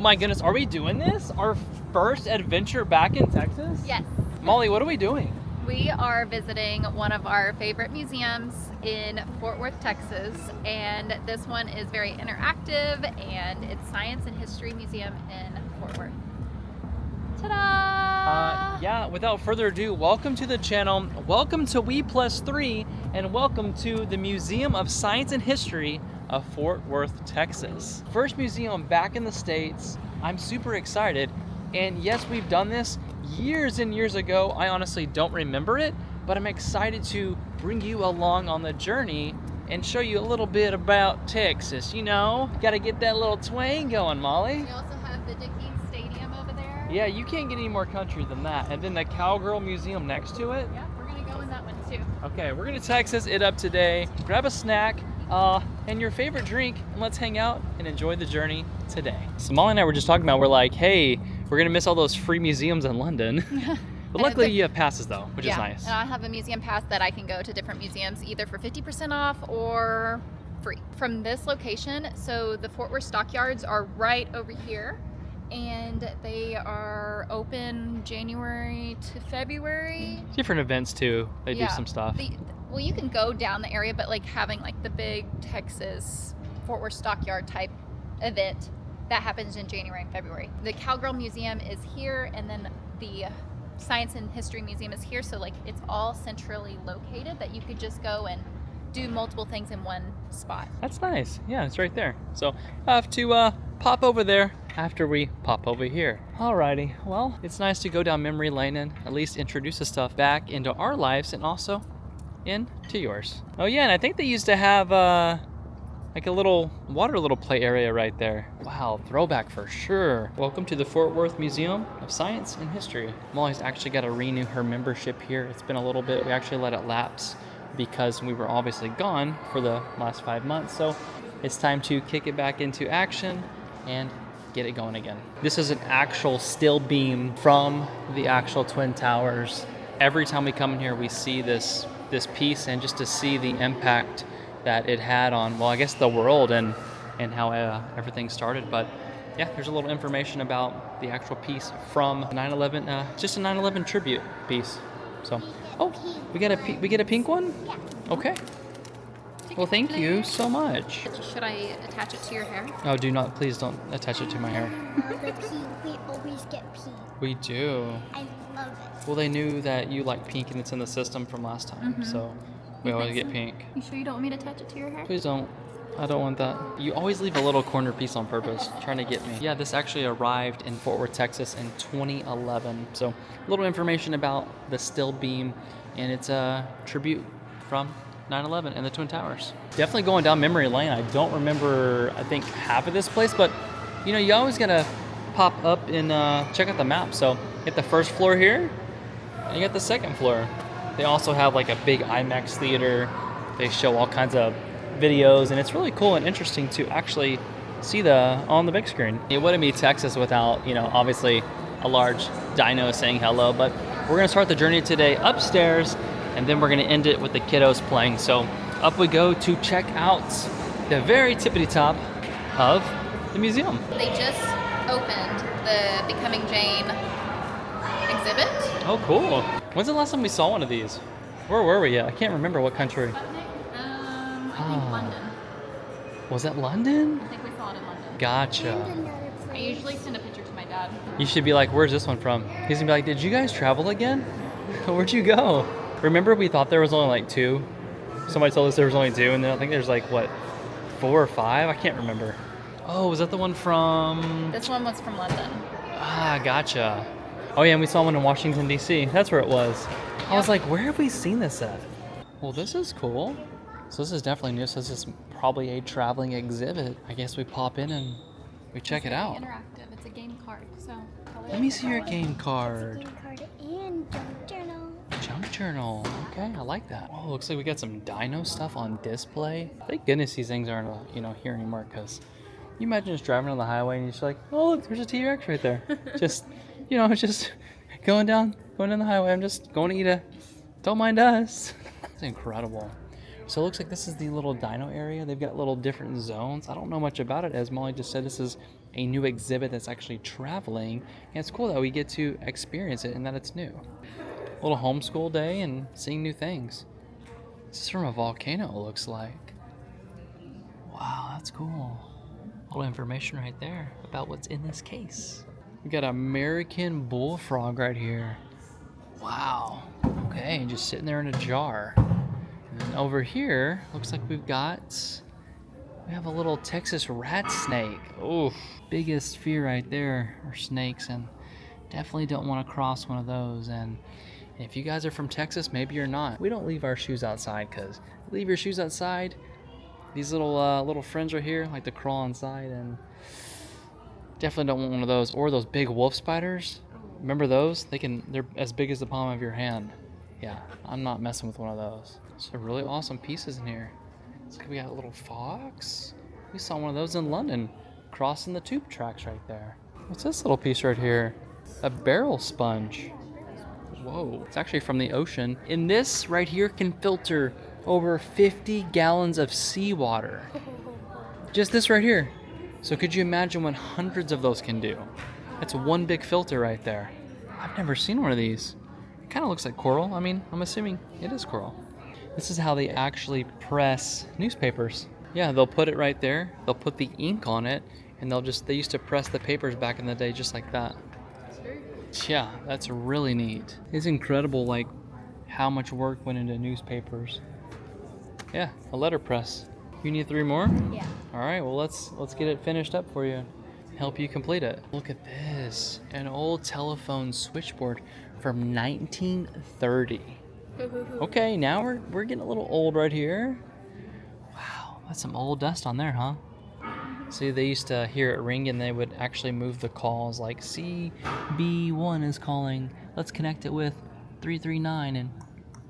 my goodness, are we doing this? Our first adventure back in Texas? Yes. Molly, what are we doing? We are visiting one of our favorite museums in Fort Worth, Texas, and this one is very interactive, and it's Science and History Museum in Fort Worth. Ta-da! Yeah, without further ado, welcome to the channel, welcome to We+3, and welcome to the Museum of Science and History of Fort Worth, Texas. First museum back in the States. I'm super excited, and yes, we've done this years and years ago. I honestly don't remember it, but I'm excited to bring you along on the journey and show you a little bit about Texas. You know, gotta get that little twang going, Molly. We also have the Dickey Stadium over there. Yeah, you can't get any more country than that. And then the Cowgirl Museum next to it. Yeah, we're gonna go in that one too. Okay, we're gonna Texas it up today. Grab a snack and your favorite drink, and let's hang out and enjoy the journey today. So Molly and I were just talking about, we're like, hey, we're gonna miss all those free museums in London. But luckily you have passes though, which is nice. And I have a museum pass that I can go to different museums either for 50% off or free. From this location, so the Fort Worth Stockyards are right over here, and they are open January to February. Different events too, they do some stuff. Well, you can go down the area, but like having like the big Texas Fort Worth Stockyard type event, that happens in January and February. The Cowgirl Museum is here, and then the Science and History Museum is here, so like it's all centrally located that you could just go and do multiple things in one spot. That's nice. Yeah, it's right there. So I have to pop over there after we pop over here. Alrighty, well, it's nice to go down memory lane and at least introduce the stuff back into our lives and also into yours. Oh yeah, and I think they used to have like a little play area right there. Wow, throwback for sure. Welcome to the Fort Worth Museum of Science and History. Molly's actually got to renew her membership here. It's been a little bit, we actually let it lapse because we were obviously gone for the last 5 months. So it's time to kick it back into action and get it going again. This is an actual still beam from the actual Twin Towers. Every time we come in here, we see this piece, and just to see the impact that it had on, well, I guess the world and how everything started. But yeah, there's a little information about the actual piece from 9/11, just a 9/11 tribute piece. So, oh, we get a pink one? Yeah. Okay. Well, thank you so much. Should I attach it to your hair? Oh, please don't attach it to my hair. The pink, we always get pink. We do. I love it. Well, they knew that you like pink and it's in the system from last time, so we always get pink. You sure you don't want me to attach it to your hair? Please don't. I don't want that. You always leave a little corner piece on purpose, trying to get me. Yeah, this actually arrived in Fort Worth, Texas in 2011. So a little information about the still beam, and it's a tribute from 9/11 and the Twin Towers. Definitely going down memory lane. I don't remember, I think, half of this place, but you know, you always gotta pop up and check out the map. So you get the first floor here, and you got the second floor. They also have like a big IMAX theater. They show all kinds of videos, and it's really cool and interesting to actually see on the big screen. It wouldn't be Texas without, you know, obviously a large dino saying hello, but we're gonna start the journey today upstairs, and then we're gonna end it with the kiddos playing. So up we go to check out the very tippity top of the museum. They just opened the Becoming Jane exhibit. Oh, cool. When's the last time we saw one of these? Where were we at? I can't remember what country. I think London. Was that London? I think we saw it in London. Gotcha. I usually send a picture to my dad. You should be like, where's this one from? He's gonna be like, did you guys travel again? Where'd you go? Remember we thought there was only like 2? Somebody told us there was only 2, and then I think there's like, what, 4 or 5? I can't remember. Oh, was that the one from... This one was from London. Ah, gotcha. Oh yeah, and we saw one in Washington, D.C. That's where it was. Yep. I was like, where have we seen this at? Well, this is cool. So this is definitely new. So this is probably a traveling exhibit. I guess we pop in and we check it out. Interactive. It's a game card. So let me see your game card. Game card and junk journal. Junk journal. Okay, I like that. Oh, looks like we got some dino stuff on display. Thank goodness these things aren't, here anymore. Because you imagine just driving on the highway and you're just like, oh look, there's a T-Rex right there. just going down the highway. I'm just going to eat don't mind us. That's incredible. So it looks like this is the little dino area. They've got little different zones. I don't know much about it, as Molly just said. This is a new exhibit that's actually traveling, and it's cool that we get to experience it and that it's new. A little homeschool day and seeing new things. This is from a volcano, it looks like. Wow, that's cool. A little information right there about what's in this case. We got American bullfrog right here. Wow. Okay, just sitting there in a jar. And then over here, looks like we have a little Texas rat snake. Oof. Biggest fear right there are snakes, and definitely don't want to cross one of those. And if you guys are from Texas, maybe you're not. We don't leave our shoes outside, because leave your shoes outside, these little friends right here like to crawl inside, and definitely don't want one of those. Or those big wolf spiders. Remember those? They're as big as the palm of your hand. Yeah, I'm not messing with one of those. Some really awesome pieces in here. Looks like we got a little fox. We saw one of those in London, crossing the tube tracks right there. What's this little piece right here? A barrel sponge. Whoa, it's actually from the ocean. And this right here can filter over 50 gallons of seawater. Just this right here. So could you imagine what hundreds of those can do? That's one big filter right there. I've never seen one of these. It kind of looks like coral. I mean, I'm assuming it is coral. This is how they actually press newspapers. Yeah, they'll put it right there. They'll put the ink on it, and they used to press the papers back in the day just like that. Yeah, that's really neat. It's incredible, like, how much work went into newspapers. Yeah, a letterpress. You need 3 more? Yeah. All right, well, let's get it finished up for you. Help you complete it. Look at this, an old telephone switchboard from 1930. Okay, now we're getting a little old right here. Wow, that's some old dust on there, huh? See, they used to hear it ring and they would actually move the calls, like CB1 is calling. Let's connect it with 339, and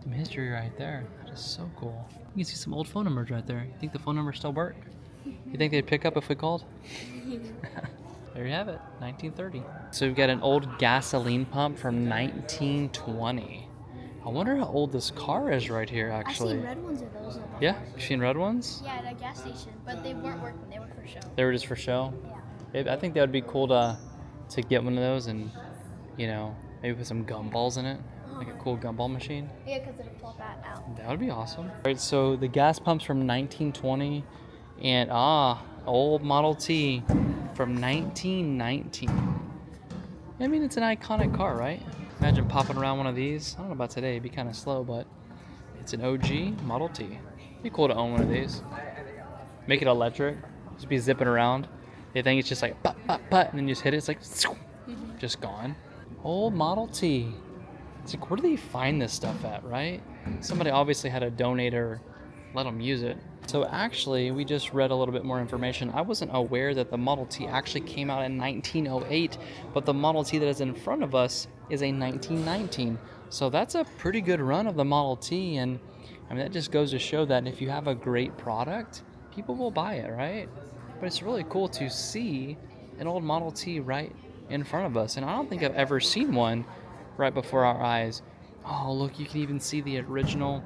some history right there. That is so cool. You can see some old phone numbers right there. You think the phone numbers still work? You think they'd pick up if we called? There you have it, 1930. So we've got an old gasoline pump from 1920. I wonder how old this car is right here, actually. I've seen red ones of those. Yeah, you've seen red ones? Yeah, at a gas station, but they weren't working. They were for show. They were just for show? Yeah. I think that would be cool to get one of those and, maybe put some gumballs in it. Like a cool gumball machine. Yeah, because it'll pull that out. That would be awesome. All right, so the gas pump's from 1920, and old Model T from 1919. I mean, it's an iconic car, right? Imagine popping around one of these. I don't know about today, it'd be kind of slow, but it's an OG Model T. It'd be cool to own one of these. Make it electric, just be zipping around. They think it's just like put, put, put, and then you just hit it, it's like just gone. Old Model T. It's like, where do they find this stuff at, right? Somebody obviously had a donator let them use it. So actually, we just read a little bit more information. I wasn't aware that the Model T actually came out in 1908, but the Model T that is in front of us is a 1919. So that's a pretty good run of the Model T, and I mean, that just goes to show that if you have a great product, people will buy it, right? But it's really cool to see an old Model T right in front of us, and I don't think I've ever seen one right before our eyes. Oh, look, you can even see the original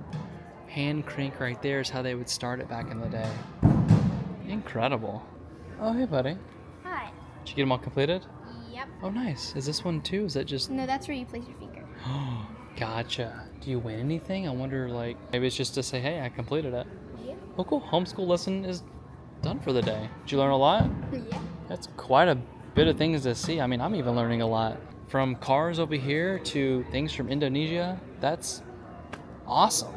hand crank right there is how they would start it back in the day. Incredible. Oh, hey, buddy. Hi. Did you get them all completed? Yep. Oh, nice. Is this one too? Is that just... No, that's where you place your finger. Oh, gotcha. Do you win anything? I wonder, like, maybe it's just to say, hey, I completed it. Yeah. Oh, cool. Homeschool lesson is done for the day. Did you learn a lot? Yeah. That's quite a bit of things to see. I mean, I'm even learning a lot. From cars over here to things from Indonesia. That's awesome.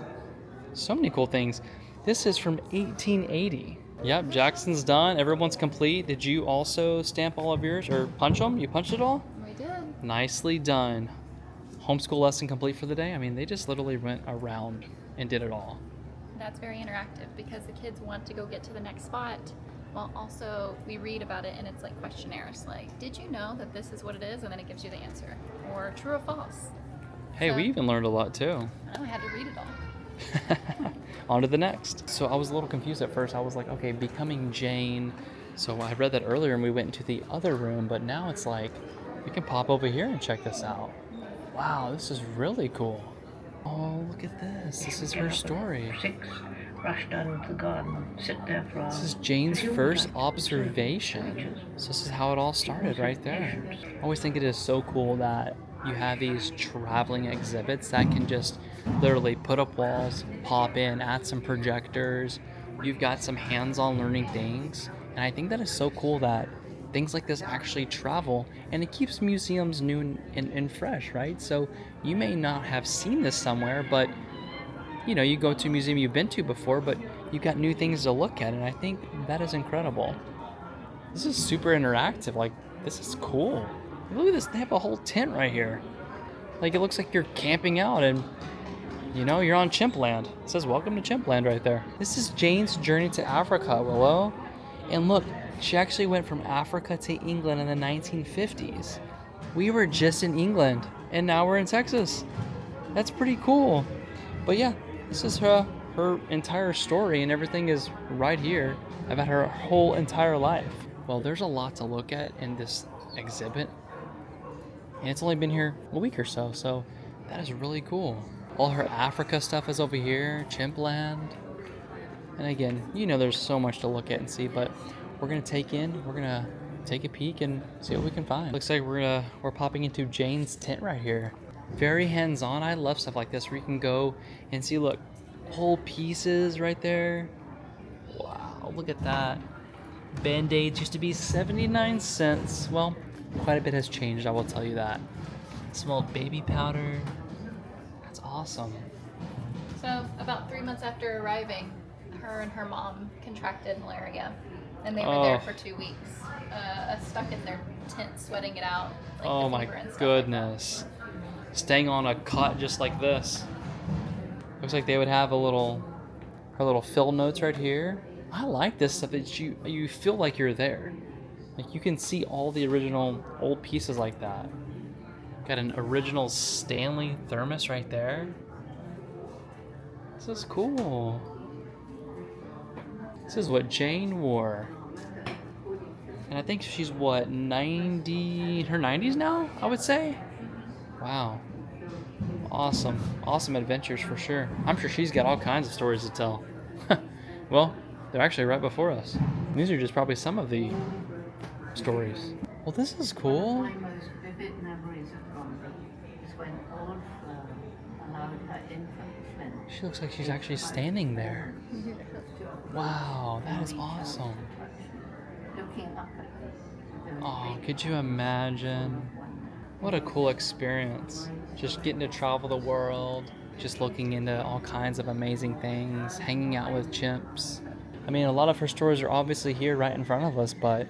So many cool things. This is from 1880. Yep, Jackson's done. Everyone's complete. Did you also stamp all of yours or punch them? You punched it all? We did. Nicely done. Homeschool lesson complete for the day. I mean, they just literally went around and did it all. That's very interactive because the kids want to go get to the next spot. Well, also, we read about it and it's like questionnaires. Like, did you know that this is what it is? And then it gives you the answer. Or true or false. Hey, So- we even learned a lot too. I know I had to read it all. On to the next. So I was a little confused at first. I was like, okay, becoming Jane. So I read that earlier and we went into the other room, but now it's like, we can pop over here and check this out. Wow, this is really cool. Oh, look at this. This is her story. 6 rush down into the garden, sit there for This is Jane's first observation. So this is how it all started right there. I always think it is so cool that you have these traveling exhibits that can just literally put up walls, pop in, add some projectors. You've got some hands-on learning things. And I think that is so cool that things like this actually travel, and it keeps museums new and fresh, right? So you may not have seen this somewhere, but you know, you go to a museum you've been to before, but you've got new things to look at, and I think that is incredible. This is super interactive. Like, this is cool. Look at this. They have a whole tent right here. Like, it looks like you're camping out and, you know, you're on chimp land. It says, welcome to chimp land right there. This is Jane's journey to Africa, Willow. And look, she actually went from Africa to England in the 1950s. We were just in England, and now we're in Texas. That's pretty cool. But yeah, this is her entire story, and everything is right here about her whole entire life. Well, there's a lot to look at in this exhibit, and it's only been here a week or so, so that is really cool. All her Africa stuff is over here, chimp land. And again, you know, there's so much to look at and see, but we're gonna take a peek and see what we can find. Looks like we're popping into Jane's tent right here. Very hands-on. I love stuff like this where you can go and see, look, whole pieces right there. Wow, look at that. Band-Aids used to be 79 cents. Well, quite a bit has changed, I will tell you that. Small baby powder. That's awesome. So about 3 months after arriving, her and her mom contracted malaria, and they were there for 2 weeks, stuck in their tent, sweating it out. Like Oh my goodness. Staying on a cot just like this. Looks like they would have her little fill notes right here. I like this stuff that you feel like you're there. Like you can see all the original old pieces like that. Got an original Stanley thermos right there. This is cool. This is what Jane wore. And I think she's what, 90, in her 90s now, I would say? Wow. Awesome adventures for sure. I'm sure she's got all kinds of stories to tell. Well, they're actually right before us. These are just probably some of the stories. Well, this is cool. My most vivid memories of Gombe is when old Fleur allowed her infant Flynn. She looks like she's actually standing there. Wow, that is awesome. Looking up at her. Oh, could you imagine? What a cool experience. Just getting to travel the world, just looking into all kinds of amazing things, hanging out with chimps. I mean, a lot of her stories are obviously here right in front of us, but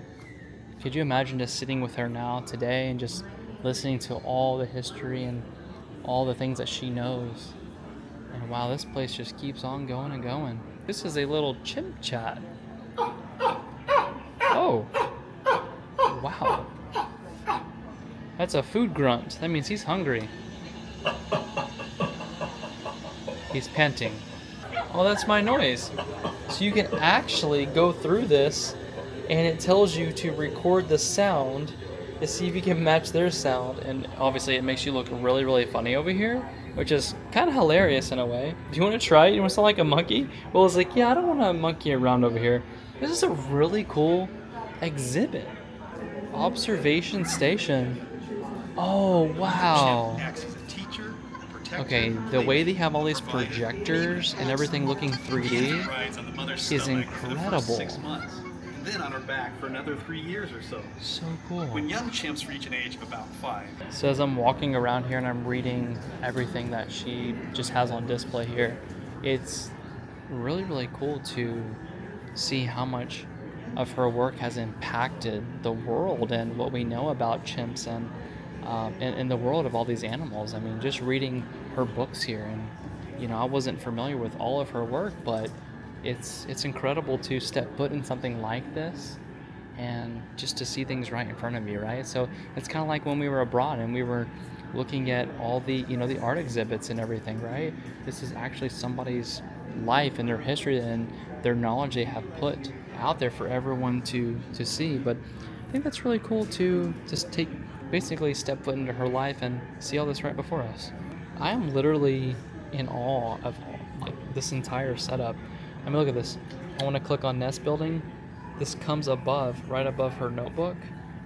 could you imagine just sitting with her now today and just listening to all the history and all the things that she knows? And wow, this place just keeps on going and going. This is a little chimp chat. Oh. Wow. That's a food grunt. That means he's hungry. He's panting. Oh, that's my noise. So you can actually go through this and it tells you to record the sound to see if you can match their sound. And obviously it makes you look really, really funny over here, which is kind of hilarious in a way. Do you want to try it? You want to sound like a monkey? Well, it's like, yeah, I don't want to monkey around over here. This is a really cool exhibit. Observation station. Oh, wow. Okay, the way they have all these projectors and everything looking 3D is incredible. Then on her back for another 3 years or so. So cool. When young chimps reach an age of about 5. So as I'm walking around here and I'm reading everything that she just has on display here, it's really, really cool to see how much of her work has impacted the world and what we know about chimps and in the world of all these animals. I mean, just reading her books here, and you know, I wasn't familiar with all of her work, but it's incredible to step foot in something like this and just to see things right in front of you, right? So it's kind of like when we were abroad and we were looking at all the, you know, the art exhibits and everything, right? This is actually somebody's life and their history and their knowledge they have put out there for everyone to see. But I think that's really cool to just basically step foot into her life and see all this right before us. I am literally in awe of this entire setup. I mean, look at this. I want to click on nest building. This comes above, right above her notebook,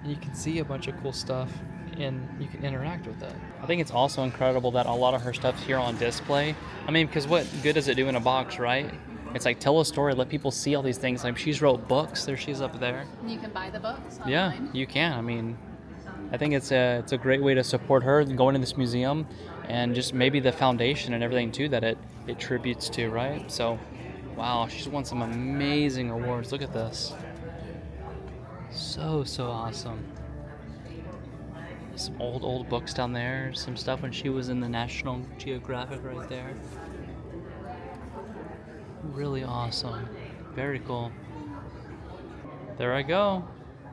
and you can see a bunch of cool stuff, and you can interact with it. I think it's also incredible that a lot of her stuff's here on display. I mean, because what good does it do in a box, right? It's like, tell a story, let people see all these things. Like, she's wrote books. There she is up there. You can buy the books online. Yeah, you can. I mean, I think it's a great way to support her going in this museum, and just maybe the foundation and everything too that it tributes to, right? So, wow, she's won some amazing awards. Look at this. So awesome. Some old books down there. Some stuff when she was in the National Geographic right there. Really awesome. Very cool. There I go.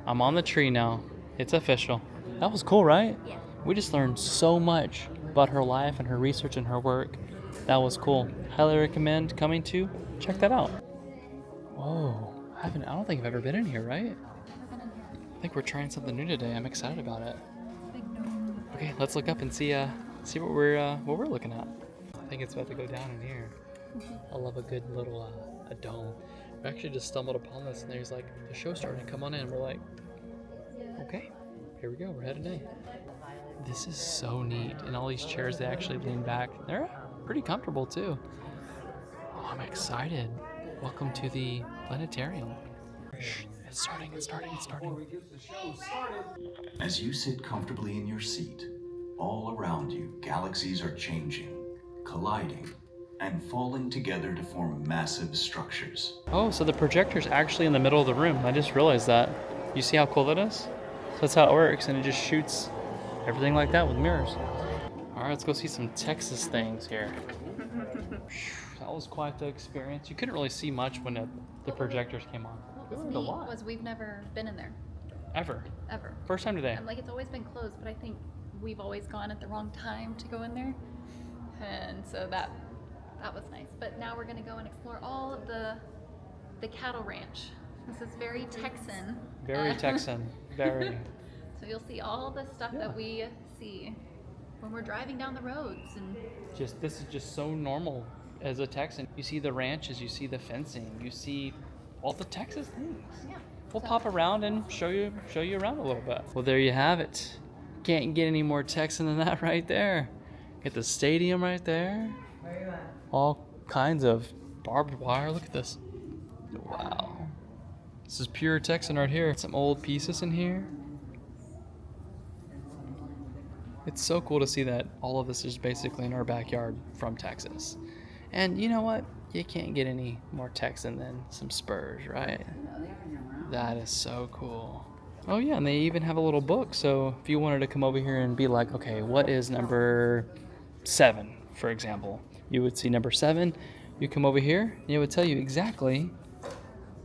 I'm on the tree now. It's official. That was cool, right? Yeah. We just learned so much about her life and her research and her work. That was cool. Highly recommend coming to check that out. Whoa. I don't think I've ever been in here, right? I think we're trying something new today. I'm excited about it. Okay, let's look up and see what we're looking at. I think it's about to go down in here. I love a good little a dome. We actually just stumbled upon this, and there's like the show starting to come on in. We're like, okay, here we go. We're heading in. This is so neat, and all these chairs, they actually lean back. They're pretty comfortable too. Oh, I'm excited. Welcome to the Planetarium. Shh, it's starting. As you sit comfortably in your seat, all around you, galaxies are changing, colliding, and falling together to form massive structures. Oh, so the projector's actually in the middle of the room. I just realized that. You see how cool that is? So that's how it works, and it just shoots everything like that with mirrors. All right, let's go see some Texas things here. That was quite the experience. You couldn't really see much when the projectors came on. What was neat was we've never been in there. Ever. Ever. First time today. And like, it's always been closed, but I think we've always gone at the wrong time to go in there. And so that was nice. But now we're gonna go and explore all of the cattle ranch. This is very Texan. Very Texan. Very. So you'll see all the stuff that we see when we're driving down the roads, and This is just so normal as a Texan. You see the ranches, you see the fencing, you see all the Texas things. yeah. We'll pop around and show you around a little bit. Well, there you have it. Can't get any more Texan than that right there. Get the stadium right there. All kinds of barbed wire. Look at this. Wow. This is pure Texan right here. Some old pieces in here. It's so cool to see that all of this is basically in our backyard from Texas. And you know what? You can't get any more Texan than some Spurs, right? That is so cool. Oh yeah, and they even have a little book. So if you wanted to come over here and be like, okay, what is number 7, for example? You would see number 7. You come over here, and it would tell you exactly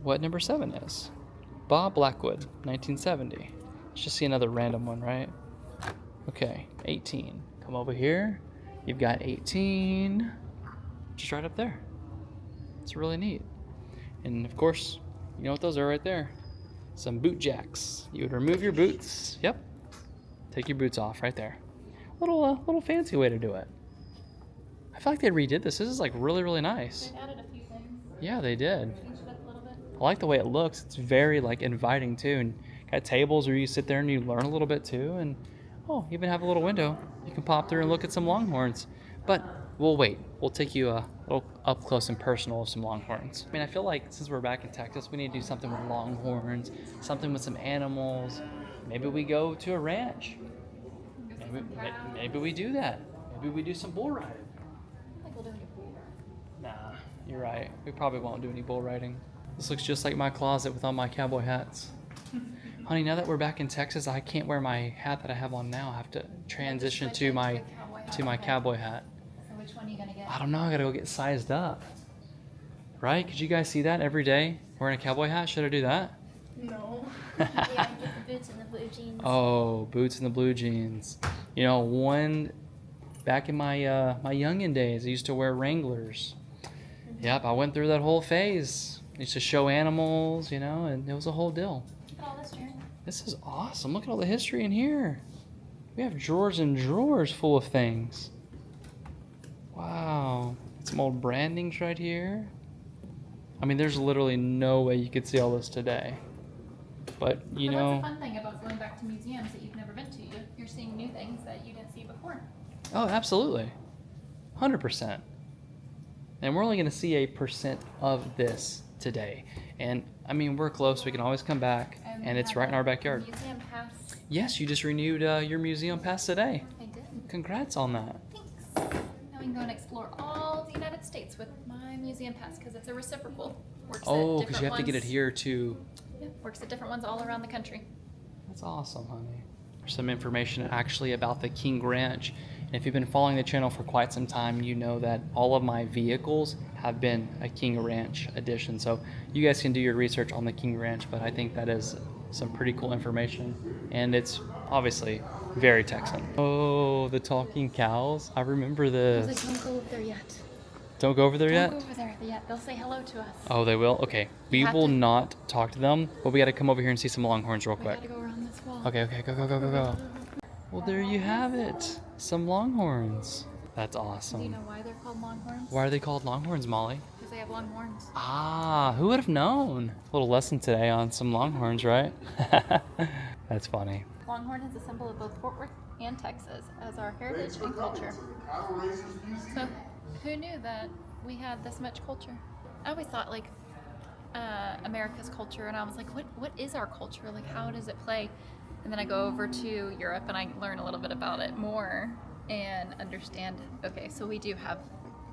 what number 7 is. Bob Blackwood, 1970. Let's just see another random one, right? Okay, 18. Come over here. You've got 18. Just right up there. It's really neat. And of course, you know what those are right there? Some boot jacks. You would remove your boots. Yep. Take your boots off right there. Little fancy way to do it. I feel like they redid this. This is like really nice. They added a few things. Yeah, they did. Changed it up a little bit. I like the way it looks. It's very like inviting too, and got tables where you sit there and you learn a little bit too, and oh, you even have a little window. You can pop through and look at some longhorns. But we'll wait. We'll take you a little up close and personal of some longhorns. I mean, I feel like since we're back in Texas, we need to do something with longhorns, something with some animals. Maybe we go to a ranch. Maybe we do that. Maybe we do some bull riding. I think we'll do a bull. Nah, you're right. We probably won't do any bull riding. This looks just like my closet with all my cowboy hats. Honey, now that we're back in Texas, I can't wear my hat that I have on now. I have to transition to my cowboy hat. So which one are you gonna get? I don't know. I gotta go get sized up. Right? Could you guys see that every day wearing a cowboy hat? Should I do that? No. Yeah, get the boots and the blue jeans. Oh, boots and the blue jeans. You know, back in my my youngin' days, I used to wear Wranglers. Yep, I went through that whole phase. I used to show animals, you know, and it was a whole deal. Look at all this, Jared. This is awesome. Look at all the history in here. We have drawers and drawers full of things. Wow. Some old brandings right here. I mean, there's literally no way you could see all this today. But, you know... That's the fun thing about going back to museums that you've never been to. You're seeing new things that you didn't see before. Oh, absolutely. 100%. And we're only going to see a percent of this today. And, I mean, we're close. We can always come back. And it's right in our backyard. Museum pass. Yes, you just renewed your museum pass today. I did. Congrats on that. Thanks. Now we can go and explore all the United States with my museum pass because it's a reciprocal. Works Oh, at because you have to get it different here to... ones. Yeah, works at different ones all around the country. That's awesome, honey. There's some information actually about the King Ranch. And if you've been following the channel for quite some time, you know that all of my vehicles have been a King Ranch edition. So you guys can do your research on the King Ranch, but I think that is some pretty cool information. And it's obviously very Texan. Oh, the talking cows. I remember I was this. like, don't go over there yet. Don't go over there yet? Don't go over there yet. They'll say hello to us. Oh, they will? Okay. We have will to- not talk to them, but we got to come over here and see some longhorns real We quick. gotta go around this wall. Okay, go. Well, there you have it. Some longhorns. That's Do you awesome. know why they're called longhorns? Why are they called longhorns, Molly? Because they have long horns. Ah, who would have known? A little lesson today on some longhorns, right? That's funny. Longhorn is a symbol of both Fort Worth and Texas as our heritage and culture. So, who knew that we had this much culture? I always thought like America's culture, and I was like, what is our culture? Like, how does it play? And then I go over to Europe and I learn a little bit about it more and understand. Okay, so we do have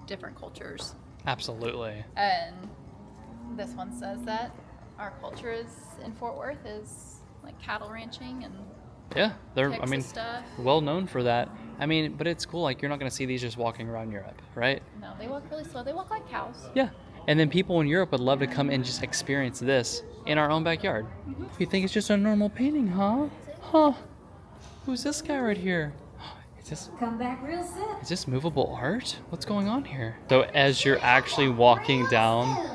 different cultures, Absolutely. and this one says that our culture is in Fort Worth is like cattle ranching and Yeah, they're, Texas I mean, stuff. well known for that. I mean, but it's cool. Like, you're not going to see these just walking around Europe, right? No, they walk really slow. They walk like cows. Yeah. And then people in Europe would love to come and just experience this in our own backyard. You think it's just a normal painting, huh? Huh. Who's this guy right here? Come back real soon. Is this movable art? What's going on here? So as you're actually walking down,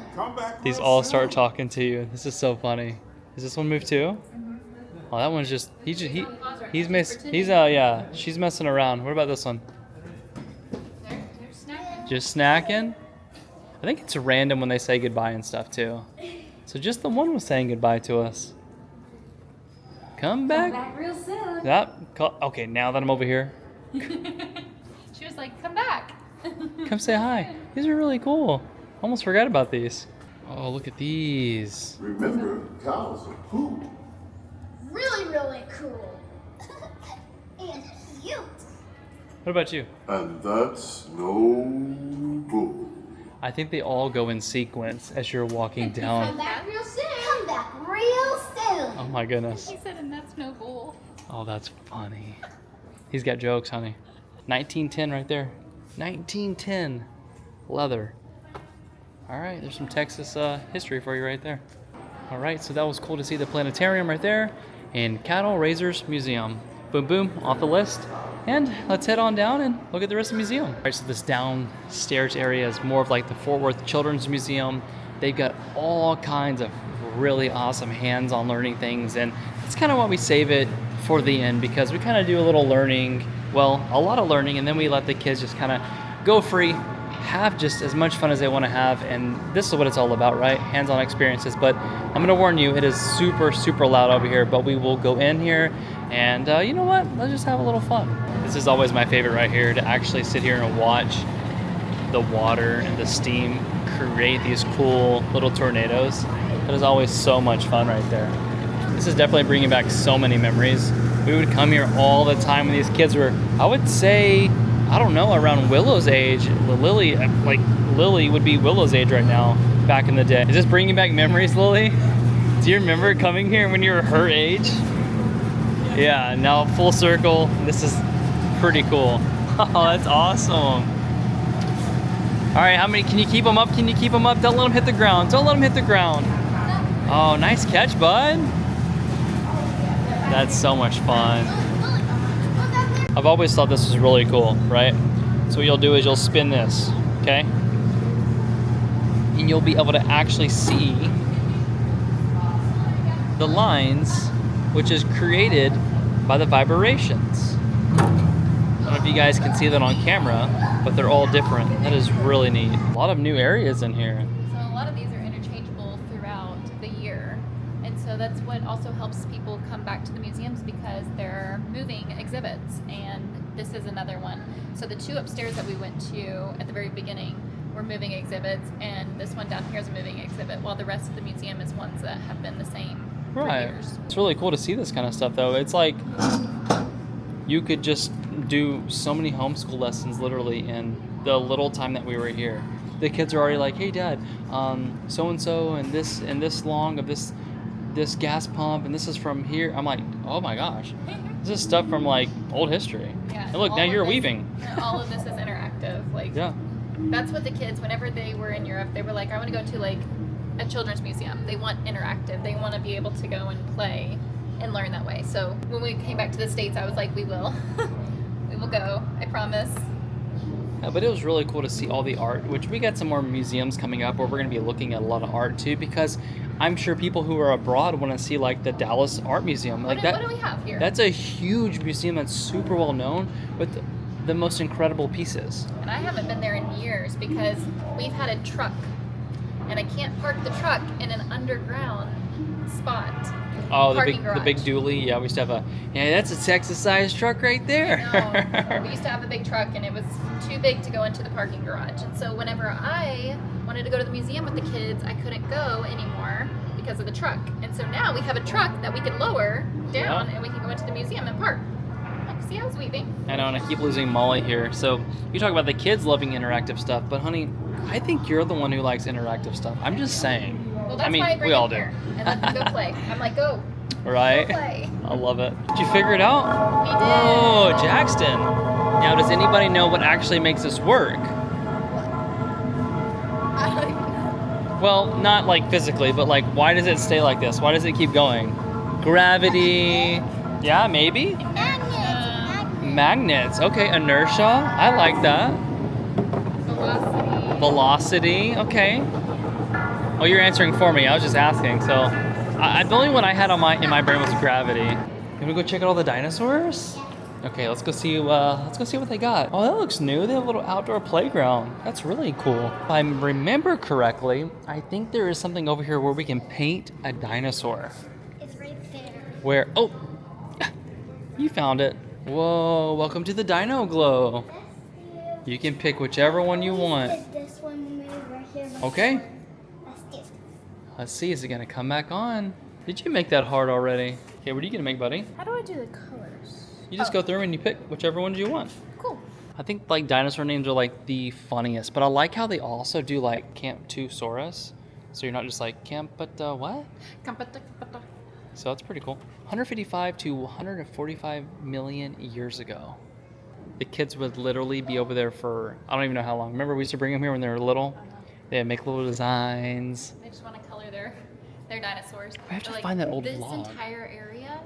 these all start talking to you. This is so funny. Is this one moved too? Oh, that one's just he's yeah, she's messing around. What about this one? They're snacking. Just snacking? I think it's random when they say goodbye and stuff too. So just the one was saying goodbye to us. Come Come back. back real soon. Yep. Okay, now that I'm over here, She was like, come back. come say hi. These are really cool. Almost forgot about these. Oh, look at these. Remember, cows are cool. Really, really cool. And cute. What about you? And that's no bull. I think they all go in sequence as you're walking Come down. back real soon. Come back real soon. Oh my goodness. He said, and that's no bull. Oh, that's funny. He's got jokes, honey. 1910 right there. 1910. Leather. All right, there's some Texas history for you right there. All right, so that was cool to see the planetarium right there and Cattle Raisers Museum. Boom, boom, off the list. And let's head on down and look at the rest of the museum. All right, so this downstairs area is more of like the Fort Worth Children's Museum. They've got all kinds of really awesome hands-on learning things, and it's kind of why we save it for the end, because we kind of do a little learning, well, a lot of learning, and then we let the kids just kind of go free, have just as much fun as they want to have, and this is what it's all about, right? Hands-on experiences. But I'm going to warn you, it is super, super loud over here, but we will go in here, and you know what? Let's just have a little fun. This is always my favorite right here, to actually sit here and watch the water and the steam create these cool little tornadoes. That is always so much fun right there. This is definitely bringing back so many memories. We would come here all the time when these kids were, I would say, I don't know, around Willow's age. Lily would be Willow's age right now, back in the day. Is this bringing back memories, Lily? Do you remember coming here when you were her age? Yeah, now full circle. This is pretty cool. Oh, that's awesome. All right, how many, can you keep them up? Can you keep them up? Don't let them hit the ground. Don't let them hit the ground. Oh, nice catch, bud. That's so much fun. I've always thought this was really cool, right? So what you'll do is you'll spin this, okay? And you'll be able to actually see the lines, which is created by the vibrations. I don't know if you guys can see that on camera, but they're all different. That is really neat. A lot of new areas in here. So a lot of these are interchangeable. that's what also helps people come back to the museums, because they're moving exhibits, and this is another one. So the 2 upstairs that we went to at the very beginning were moving exhibits, and this one down here is a moving exhibit, while the rest of the museum is ones that have been the same for years. It's really cool to see this kind of stuff, though. It's like you could just do so many homeschool lessons literally in the little time that we were here. The kids are already like, hey Dad, so and so and this long of this gas pump, and this is from here. I'm like, oh my gosh, this is stuff from like old history. Yeah. And look, now you're weaving. All of this is interactive. Like, yeah. That's what the kids, whenever they were in Europe, they were like, I want to go to like a children's museum. They want interactive. They want to be able to go and play and learn that way. So when we came back to the States, I was like, we will. We will go. I promise. Yeah, but it was really cool to see all the art, which we got some more museums coming up where we're going to be looking at a lot of art too, because I'm sure people who are abroad want to see like the Dallas Art Museum. Like what do we have here? That's a huge museum that's super well known with the most incredible pieces. And I haven't been there in years because we've had a truck, and I can't park the truck in an underground spot. Oh, the big dually. Yeah, we used to have that's a Texas-sized truck right there. No, we used to have a big truck, and it was too big to go into the parking garage. And so whenever I wanted to go to the museum with the kids, I couldn't go anymore because of the truck. And so now we have a truck that we can lower down, and we can go into the museum and park. Like, see, I was weaving. I know, and I keep losing Molly here. So you talk about the kids loving interactive stuff, but honey, I think you're the one who likes interactive stuff. I'm just saying. Well, that's why I bring we all it do. here and let them go play. I'm like, go. Right? Go play. I love it. Did you figure it out? We did. Oh, Jackson. Now, does anybody know what actually makes this work? I don't even know. Well, not like physically, but like, why does it stay like this? Why does it keep going? Gravity. Yeah, maybe? Magnets. Okay, inertia. I like that. Velocity. Okay. Oh, you're answering for me. I was just asking. So, the only one I had in my brain was gravity. Can we go check out all the dinosaurs? Okay, let's go see. Let's go see what they got. Oh, that looks new. They have a little outdoor playground. That's really cool. If I remember correctly, I think there is something over here where we can paint a dinosaur. It's right there. Where? Oh, you found it. Whoa! Welcome to the Dino Glow. You can pick whichever one you want. This one maybe right here. Okay. Let's do it. Let's see. Is it gonna come back on? Did you make that hard already? Okay, what are you gonna make, buddy? How do I do the colors? You just go through and you pick whichever ones you want. Cool. I think like dinosaur names are like the funniest, but I like how they also do like Camp 2 Saurus. So you're not just like Camp, but what? So that's pretty cool. 155 to 145 million years ago. The kids would literally be over there for, I don't even know how long. Remember we used to bring them here when they were little? They'd make little designs. They just want to color their dinosaurs. I have to But, find that old this vlog. This entire area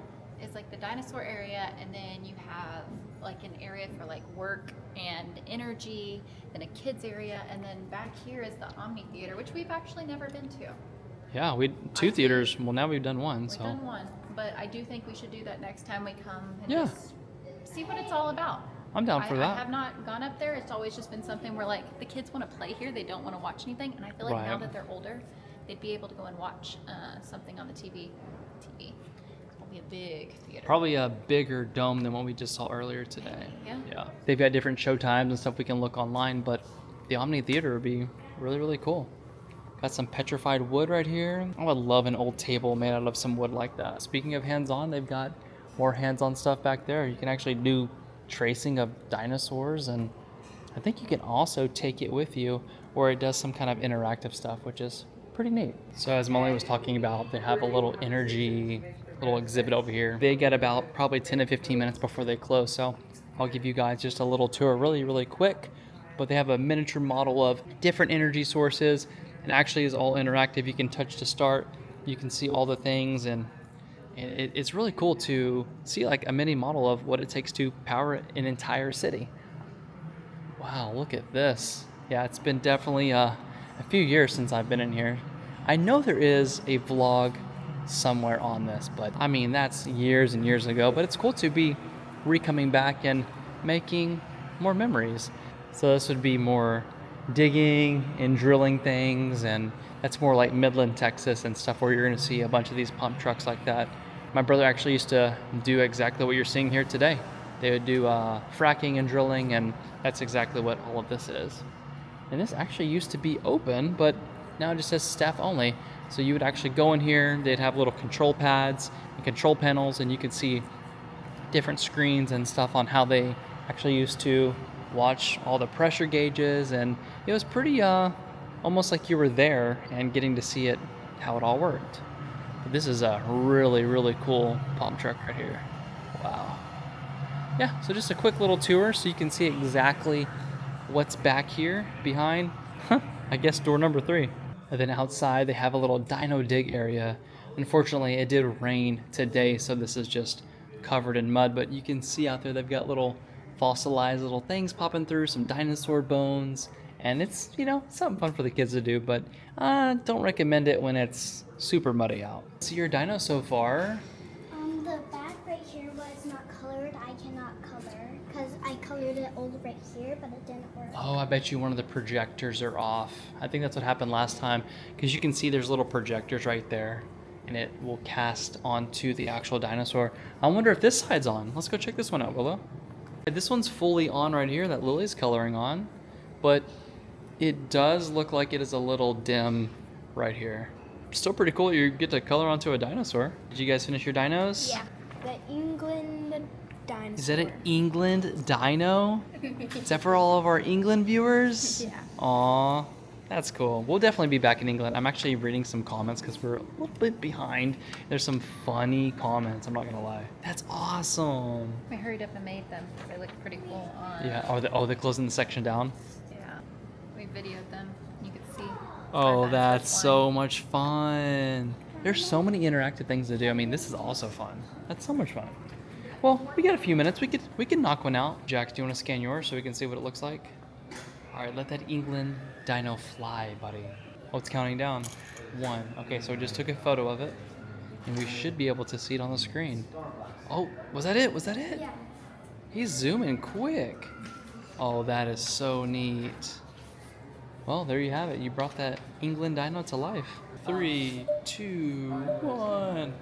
is like the dinosaur area, and then you have like an area for like work and energy, then a kids area, and then back here is the Omni Theater, which we've actually never been to. Yeah, we two theaters. Well, now we've done one. We've So done one, but I do think we should do that next time we come and Yeah. just see what it's all about. I'm down for I that. have not gone up there. It's always just been something where like the kids want to play here. They don't want to watch anything. And I feel like now Right. that they're older, they'd be able to go and watch something on the TV. It'll be a big theater. Probably a bigger dome than what we just saw earlier today. Yeah. Yeah. They've got different show times and stuff we can look online, but the Omni Theater would be really, really cool. Got some petrified wood right here. I would love an old table made out of some wood like that. Speaking of hands-on, they've got more hands-on stuff back there. You can actually do tracing of dinosaurs, and I think you can also take it with you where it does some kind of interactive stuff, which is pretty neat. So as Molly was talking about, they have a little energy little exhibit over here. They get about probably 10 to 15 minutes before they close, so I'll give you guys just a little tour really, really quick. But they have a miniature model of different energy sources, and actually is all interactive. You can touch to start, you can see all the things, and it's really cool to see like a mini model of what it takes to power an entire city. Wow, look at this. Yeah, it's been definitely a few years since I've been in here. I know there is a vlog somewhere on this, but I mean, that's years and years ago, but it's cool to be coming back and making more memories. So this would be more digging and drilling things, and that's more like Midland, Texas and stuff where you're going to see a bunch of these pump trucks like that. My brother actually used to do exactly what you're seeing here today. They would do fracking and drilling, and that's exactly what all of this is. And this actually used to be open, but now it just says staff only. So you would actually go in here, they'd have little control pads and control panels, and you could see different screens and stuff on how they actually used to watch all the pressure gauges, and it was pretty almost like you were there and getting to see it, how it all worked. But this is a really, really cool pump truck right here. Wow. Yeah, so just a quick little tour so you can see exactly what's back here behind, I guess, door number 3. And then outside they have a little dino dig area. Unfortunately, it did rain today, so this is just covered in mud, but you can see out there they've got little fossilized little things popping through, some dinosaur bones, and it's, you know, something fun for the kids to do, but don't recommend it when it's super muddy out. See your dino so far? The back right here was not colored. I cannot color because I colored it all right here, but it didn't work. Oh, I bet you one of the projectors are off. I think that's what happened last time, because you can see there's little projectors right there, and it will cast onto the actual dinosaur. I wonder if this side's on. Let's go check this one out, Willow. This one's fully on right here that Lily's coloring on, but it does look like it is a little dim right here. Still pretty cool you get to color onto a dinosaur. Did you guys finish your dinos? Yeah. The England dinosaur. Is that an England dino? Is that for all of our England viewers? Yeah. Aw, that's cool. We'll definitely be back in England. I'm actually reading some comments because we're a little bit behind. There's some funny comments, I'm not gonna lie. That's awesome. We hurried up and made them. They look pretty cool on. Yeah, they're closing the section down? Yeah. We videoed them. You could see. Oh, our that's dinosaurs so much fun. There's so many interactive things to do. I mean, this is also fun. That's so much fun. Well, we got a few minutes. We can knock one out. Jax, do you want to scan yours so we can see what it looks like? All right, let that England dino fly, buddy. Oh, it's counting down. 1. Okay, so we just took a photo of it, and we should be able to see it on the screen. Oh, was that it? Was that it? Yeah. He's zooming quick. Oh, that is so neat. Well, there you have it. You brought that England dino to life. 3, 2, 1.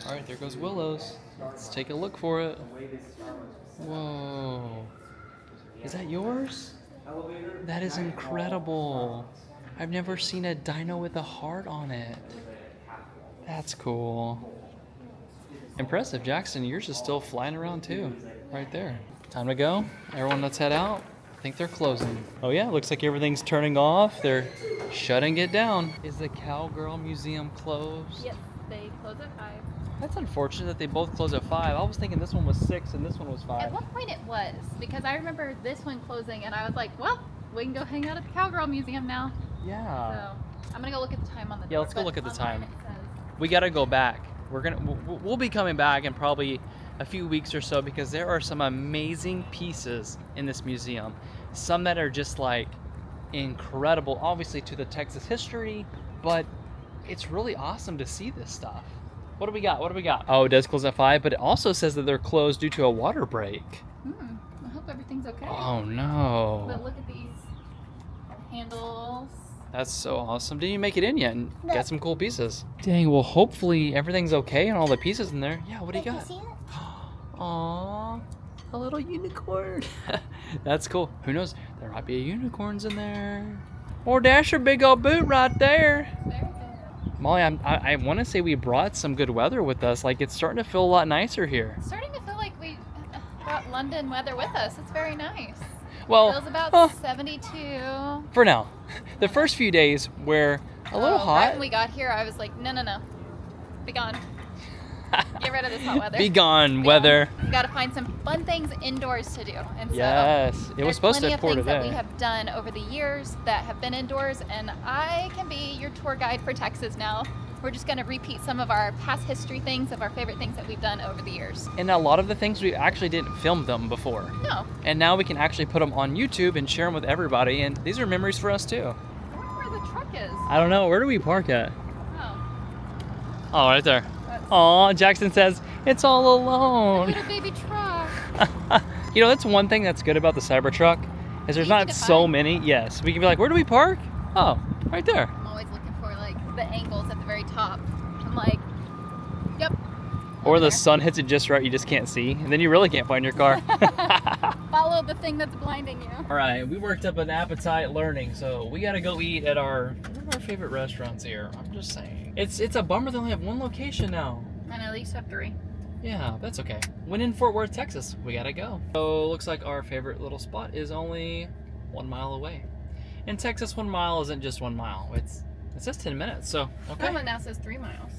All right, there goes Willow's. Let's take a look for it. Whoa. Is that yours? That is incredible. I've never seen a dino with a heart on it. That's cool. Impressive, Jackson. Yours is still flying around too. Right there. Time to go. Everyone, let's head out. I think they're closing. Oh yeah, looks like everything's turning off. They're shutting it down. Is the Cowgirl Museum closed? Yep, they close at 5. That's unfortunate that they both close at 5. I was thinking this one was 6 and this one was 5. At one point it was, because I remember this one closing and I was like, well, we can go hang out at the Cowgirl Museum now. Yeah. So I'm gonna go look at the time on the door. Yeah, let's go but look at the online time. it says- We gotta go back. We'll be coming back in probably a few weeks or so, because there are some amazing pieces in this museum. Some that are just like incredible, obviously to the Texas history, but it's really awesome to see this stuff. What do we got? What do we got? Oh, it does close at 5, but it also says that they're closed due to a water break. I hope everything's okay. Oh no. But look at these handles. That's so awesome. Didn't you make it in yet and No. get some cool pieces? Dang, well hopefully everything's okay and all the pieces in there. Yeah, what do you Can got? see it? Aww, a little unicorn. That's cool. Who knows? There might be unicorns in there. Or that's your big old boot right there. Very good. Molly, I want to say we brought some good weather with us. Like, it's starting to feel a lot nicer here. It's starting to feel like we brought London weather with us. It's very nice. Well, Feels about 72. for now. The first few days were a little Right hot. when we got here, I was like, no. Be gone. Get rid of this hot weather. Be gone, weather. We got to find some fun things indoors to do. And so Yes, it there's was supposed plenty to of pour things that we today. have done over the years that have been indoors, and I can be your tour guide for Texas now. We're just going to repeat some of our past history things, of our favorite things that we've done over the years. And a lot of the things we actually didn't film them before. No. And now we can actually put them on YouTube and share them with everybody. And these are memories for us too. I wonder where the truck is. I don't know. Where do we park at? Oh, Oh, right there. that's Aw, Jackson says, it's all a alone. little baby truck. You know, that's one thing that's good about the Cybertruck As there's Easy not to so find. many. Yes, we can be like, where do we park? Oh, right there. I'm always looking for like the angles at the very top. I'm like, yep. Or over the there. sun hits it just right, you just can't see, and then you really can't find your car. Follow the thing that's blinding you. All right, we worked up an appetite learning, so we gotta go eat at one of our favorite restaurants here. I'm just saying. It's a bummer they only have one location now. And at least have 3. Yeah, that's okay. When in Fort Worth, Texas, we gotta go. So looks like our favorite little spot is only 1 mile away. In Texas, 1 mile isn't just 1 mile. It says 10 minutes, so okay. Someone now says 3 miles.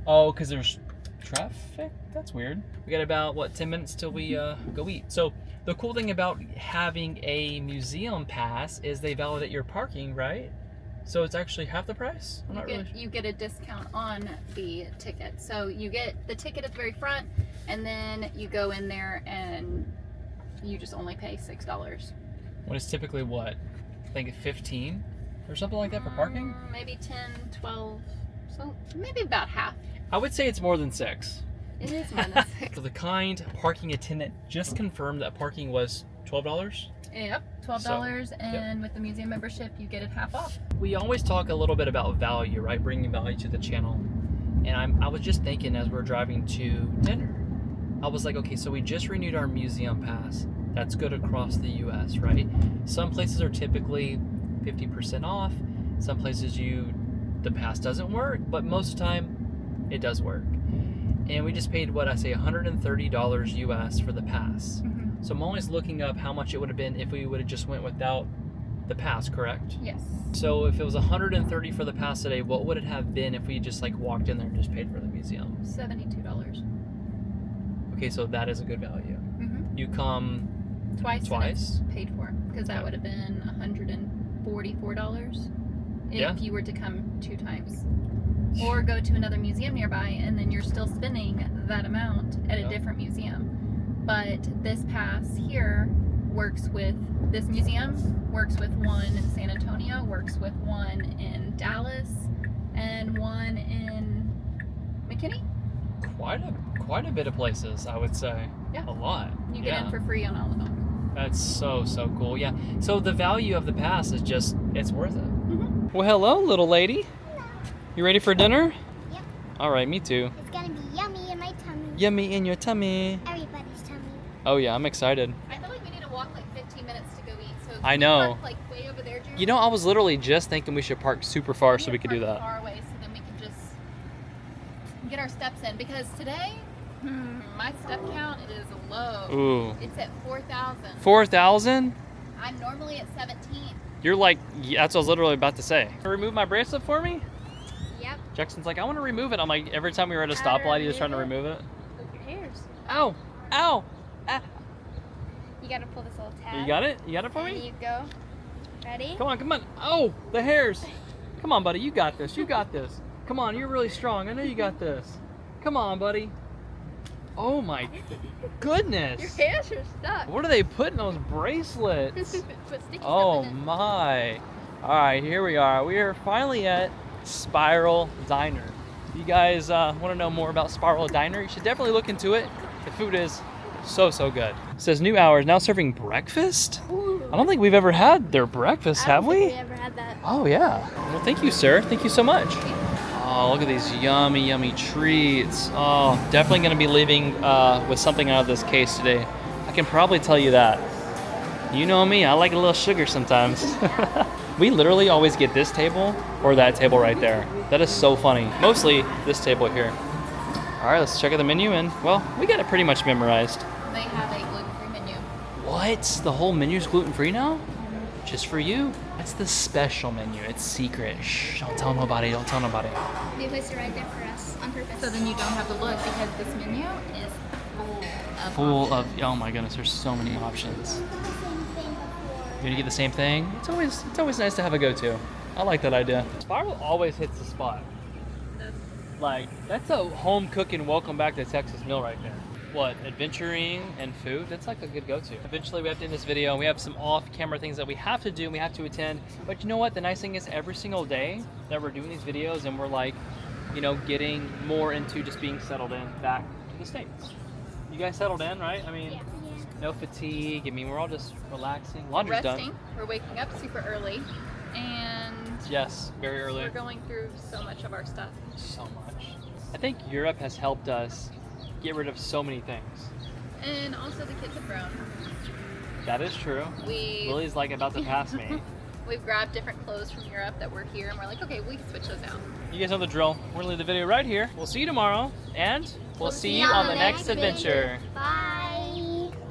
Oh, because there's traffic? That's weird. We got about, what, 10 minutes till we go eat. So the cool thing about having a museum pass is they validate your parking, right? So it's actually half the price? I'm not really sure. You get a discount on the ticket. So you get the ticket at the very front, and then you go in there and you just only pay $6. When it's typically what? I think 15 or something like that for parking? Maybe 10, 12, so maybe about half. I would say it's more than 6. It is more than 6. So the kind parking attendant just confirmed that parking was $12. Yep, $12, and with the museum membership, you get it half off. We always talk a little bit about value, right? Bringing value to the channel. And I was just thinking as we're driving to dinner, I was like, okay, so we just renewed our museum pass. That's good across the US, right? Some places are typically 50% off. Some places the pass doesn't work, but most of the time it does work. And we just paid, what I say, $130 US for the pass. Mm-hmm. So I'm always looking up how much it would have been if we would have just went without the pass, correct? Yes. So if it was $130 for the pass today, what would it have been if we just like walked in there and just paid for the museum? $72. Okay, so that is a good value. Mm-hmm. You come Twice? Twice? And it's paid for, because that would have been $144 if Yeah. you were to come 2 times. Or go to another museum nearby, and then you're still spending that amount at a Yeah. different museum. But this pass here works with this museum, works with one in San Antonio, works with one in Dallas, and one in McKinney. quite a bit of places, I would say. Yeah. A lot. You get in for free on all of them. That's so cool. Yeah. So the value of the pass is just, it's worth it. Mm-hmm. Well, hello, little lady. You ready for dinner? Yep. All right, me too. It's gonna be yummy in my tummy. Yummy in your tummy. Everybody's tummy. Oh yeah, I'm excited. I feel like we need to walk like 15 minutes to go eat. So I can we know. park, like way over there, Drew? You know, I was literally just thinking we should park super far so we could do park that. Far away, so then we can just get our steps in. Because today, my step count is low. Ooh. It's at 4,000. 4,000? I'm normally at 17. You're like, yeah, that's what I was literally about to say. Remove my bracelet for me? Yep. Jackson's like, I want to remove it. I'm like, every time we were at a How to stoplight, he was trying to remove remove it. Look your hairs. Ow! Ow! Ah. You gotta pull this little tab. You got it? You got it for And me? you go. Ready? Come on, come on. Oh, the hairs. Come on, buddy. You got this. You got this. Come on, you're really strong. I know you got this. Come on, buddy. Oh my goodness. Your hairs are stuck. What are they putting in those bracelets? Put sticky Oh stuff in it. my. All right, here we are. We are finally at Spiral Diner. If you guys want to know more about Spiral Diner, you should definitely look into it. The food is so good. It says new hours, now serving breakfast? I don't think we've ever had their breakfast, have we? ever had that. Oh yeah. Well, thank you, sir. Thank you so much. Oh, look at these yummy treats. Oh, definitely gonna be leaving with something out of this case today. I can probably tell you that. You know me, I like a little sugar sometimes. We literally always get this table or that table right there. That is so funny. Mostly this table here. All right, let's check out the menu, and well, we got it pretty much memorized. They have a gluten-free menu. What? The whole menu's gluten-free now? Just for you? That's the special menu. It's secret. Shh, don't tell nobody, don't tell nobody. They placed it right there for us on purpose. So then you don't have to look, because this menu is Full of, oh my goodness, there's so many options. You're gonna get the same thing? It's always nice to have a go-to. I like that idea. Spiral always hits the spot. Like, that's a home cooking welcome back to Texas meal right there. What, adventuring and food? That's like a good go-to. Eventually we have to end this video. We have some off-camera things that we have to do and we have to attend. But you know what? The nice thing is every single day that we're doing these videos and we're like, you know, getting more into just being settled in back to the States. You guys settled in, right? I mean, No fatigue. I mean, we're all just relaxing. Laundry's Resting. done. We're waking up super early, and Yes, very early. we're going through so much of our stuff. So much. I think Europe has helped us get rid of so many things. And also the kids have grown. That is true. Lily's like about to pass me. We've grabbed different clothes from Europe that were here, and we're like, okay, we can switch those out. You guys know the drill. We're gonna leave the video right here. We'll see you tomorrow, and we'll see you on the next adventure. Bye.